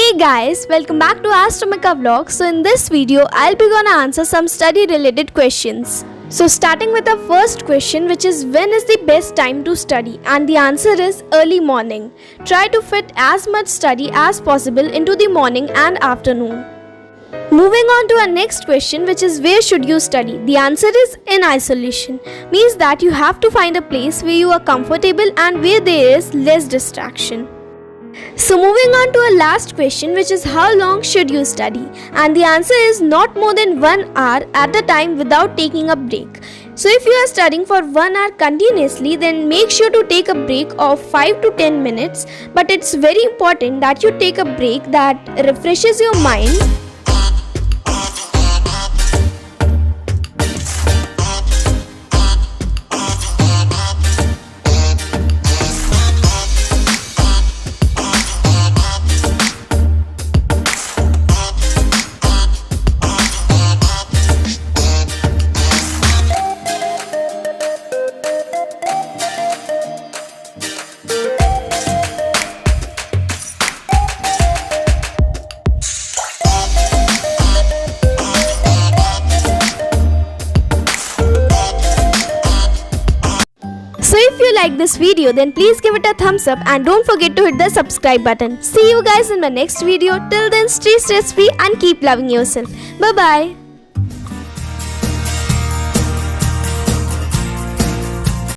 Hey guys, welcome back to Astromika Vlogs. So in this video, I'll be gonna answer some study related questions. So starting with the first question, which is when is the best time to study? And the answer is early morning. Try to fit as much study as possible into the morning and afternoon. Moving on to our next question, which is where should you study? The answer is in isolation. Means that you have to find a place where you are comfortable and where there is less distraction. So moving on to our last question, which is how long should you study? And the answer is not more than 1 hour at a time without taking a break. So if you are studying for 1 hour continuously, then make sure to take a break of 5 to 10 minutes. But it's very important that you take a break that refreshes your mind. So if you like this video, then please give it a thumbs up and don't forget to hit the subscribe button. See you guys in my next video. Till then, stay stress free and keep loving yourself. Bye bye.